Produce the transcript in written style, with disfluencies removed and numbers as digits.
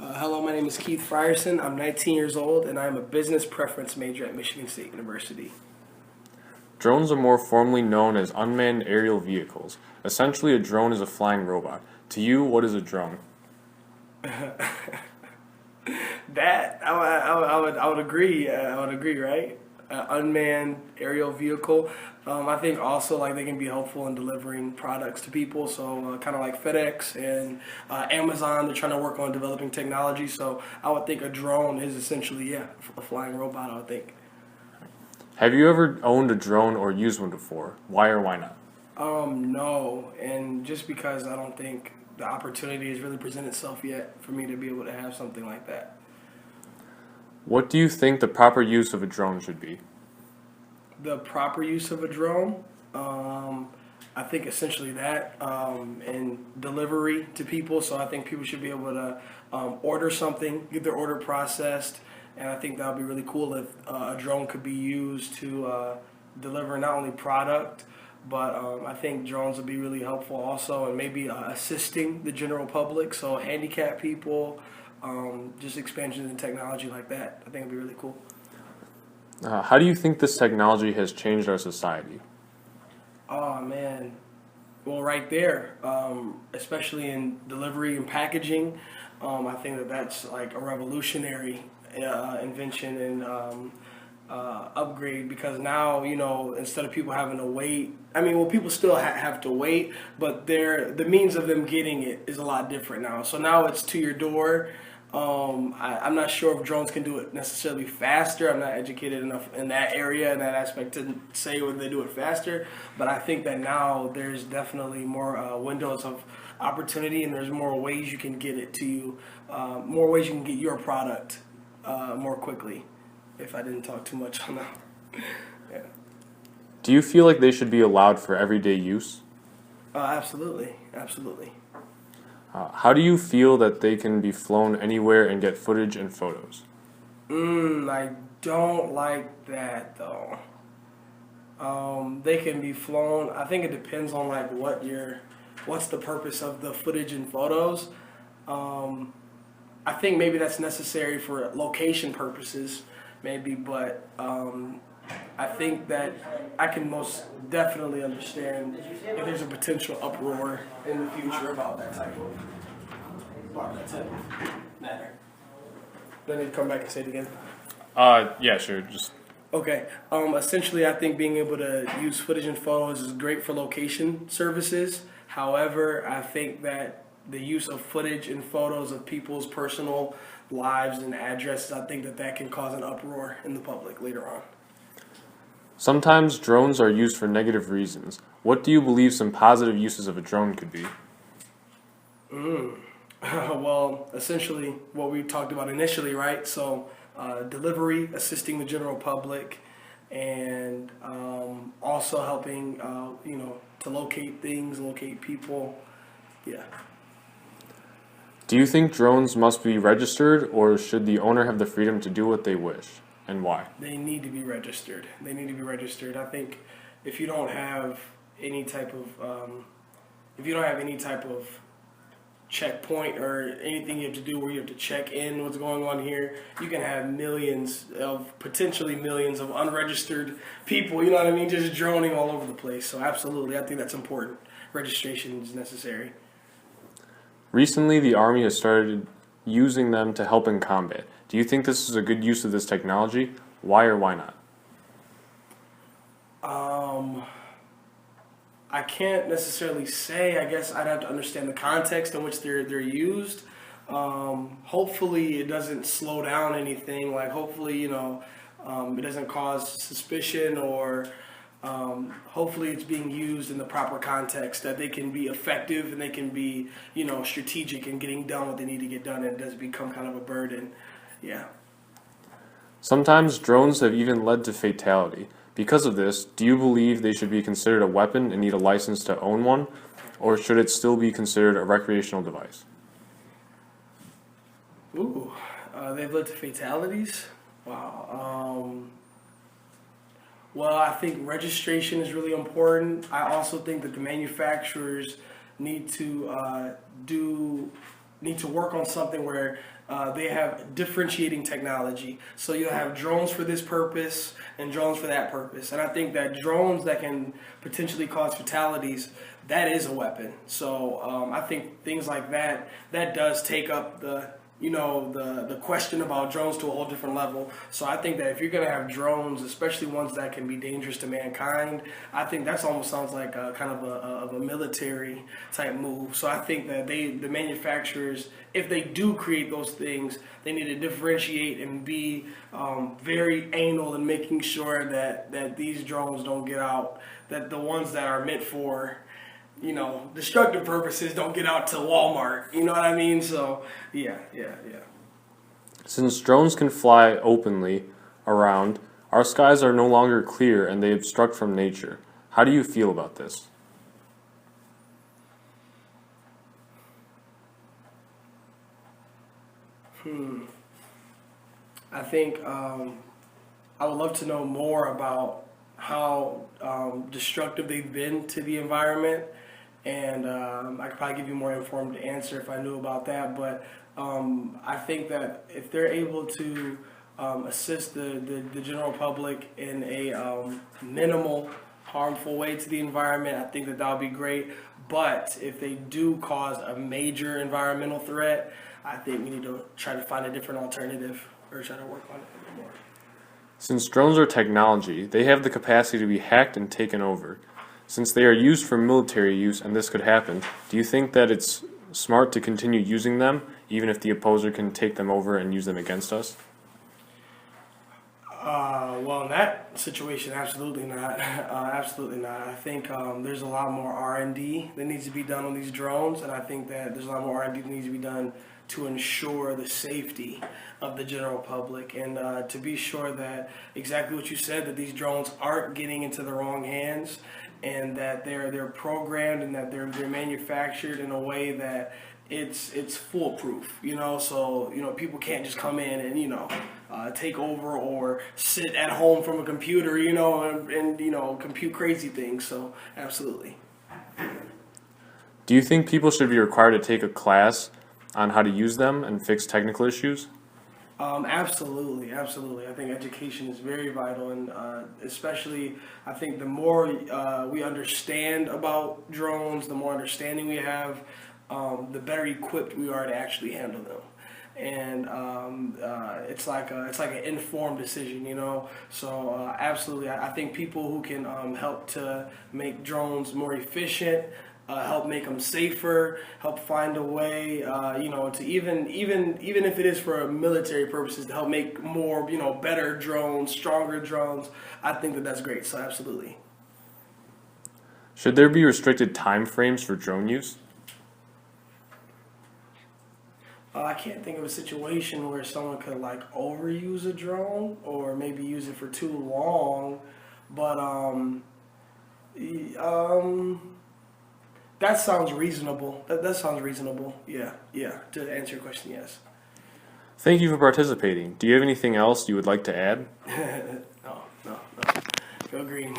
Hello, my name is Keith Frierson. I'm 19 years old and I'm a business preference major at Michigan State University. Drones are more formally known as unmanned aerial vehicles. Essentially, a drone is a flying robot. To you, what is a drone? I would agree. I would agree, right? Unmanned aerial vehicle. I think also like they can be helpful in delivering products to people. So kind of like FedEx and Amazon, they're trying to work on developing technology. So I would think a drone is essentially a flying robot. I would think. Have you ever owned a drone or used one before? Why or why not? No, and just because I don't think the opportunity has really presented itself yet for me to be able to have something like that. What do you think the proper use of a drone should be? The proper use of a drone, I think essentially that, and delivery to people. So I think people should be able to order something, get their order processed, and I think that would be really cool if a drone could be used to deliver not only product, but I think drones would be really helpful also, and maybe assisting the general public, so handicapped people, just expansions in technology like that. I think it'd be really cool. How do you think this technology has changed our society? Oh man, well right there, especially in delivery and packaging, I think that that's like a revolutionary invention and upgrade because now instead of people having to wait, I mean, well, people still have to wait, but the means of them getting it is a lot different now. So now it's to your door. I'm not sure if drones can do it necessarily faster. I'm not educated enough in that area and that aspect to say whether they do it faster. But I think that now there's definitely more windows of opportunity and there's more ways you can get it to you, more ways you can get your product more quickly. If I didn't talk too much on that. Yeah. Do you feel like they should be allowed for everyday use? Absolutely, absolutely. How do you feel that they can be flown anywhere and get footage and photos? I don't like that though. They can be flown. I think it depends on like what's the purpose of the footage and photos. I think maybe that's necessary for location purposes, maybe, but I think that I can most definitely understand if there's a potential uproar in the future about that type of matter. Do I need to come back and say it again? Yeah, sure. Just Okay. Essentially, I think being able to use footage and photos is great for location services. However, I think that the use of footage and photos of people's personal lives and addresses, I think that that can cause an uproar in the public later on. sometimes drones are used for negative reasons. What do you believe some positive uses of a drone could be? Well, essentially, what we talked about initially, right? So, delivery, assisting the general public, and also helping, to locate things, locate people. Yeah. Do you think drones must be registered, or should the owner have the freedom to do what they wish, and why? They need to be registered. They need to be registered. I think if you don't have any type of checkpoint or anything you have to do where you have to check in what's going on here, you can have potentially millions of unregistered people, you know what I mean, just droning all over the place. So absolutely, I think that's important. Registration is necessary. Recently, the Army has started using them to help in combat. Do you think this is a good use of this technology? Why or why not? I can't necessarily say. I guess I'd have to understand the context in which they're used. Hopefully, it doesn't slow down anything. Like, hopefully, it doesn't cause suspicion, or hopefully, it's being used in the proper context that they can be effective and they can be, strategic in getting done what they need to get done, and it does become kind of a burden. Yeah. Sometimes drones have even led to fatality. Because of this, do you believe they should be considered a weapon and need a license to own one, or should it still be considered a recreational device? Ooh, they've led to fatalities. Wow. Well, I think registration is really important. I also think that the manufacturers need to do need to work on something where they have differentiating technology. So you'll have drones for this purpose and drones for that purpose. And I think that drones that can potentially cause fatalities, that is a weapon. So I think things like that, that does take up the question about drones to a whole different level. So I think that if you're going to have drones, especially ones that can be dangerous to mankind, I think that's almost sounds like a kind of a military type move. So I think that the manufacturers, if they do create those things, they need to differentiate and be very anal in making sure that these drones don't get out, that the ones that are meant for destructive purposes don't get out to Walmart. You know what I mean? So, yeah. Since drones can fly openly around, our skies are no longer clear and they obstruct from nature. How do you feel about this? I think I would love to know more about how destructive they've been to the environment. And I could probably give you a more informed answer if I knew about that. But I think that if they're able to assist the general public in a minimal harmful way to the environment, I think that would be great. But if they do cause a major environmental threat, I think we need to try to find a different alternative or try to work on it a little more. Since drones are technology, they have the capacity to be hacked and taken over. Since they are used for military use and this could happen, do you think that it's smart to continue using them, even if the opposer can take them over and use them against us? Well, in that situation, absolutely not. Absolutely not. I think there's a lot more R&D that needs to be done on these drones, and I think that there's a lot more R&D that needs to be done to ensure the safety of the general public and to be sure that exactly what you said, that these drones aren't getting into the wrong hands and that they're programmed and that they're manufactured in a way that it's foolproof, so people can't just come in and take over or sit at home from a computer, and compute crazy things. So absolutely. Do you think people should be required to take a class on how to use them and fix technical issues? Absolutely. I think education is very vital, and especially I think the more we understand about drones, the more understanding we have, the better equipped we are to actually handle them. And it's like an informed decision, So absolutely, I think people who can help to make drones more efficient, help make them safer, help find a way, to even if it is for military purposes, to help make more, better drones, stronger drones. I think that that's great. So absolutely. Should there be restricted time frames for drone use? I can't think of a situation where someone could overuse a drone or maybe use it for too long, but that sounds reasonable. That sounds reasonable. Yeah. To answer your question, yes. Thank you for participating. Do you have anything else you would like to add? No. Feel green.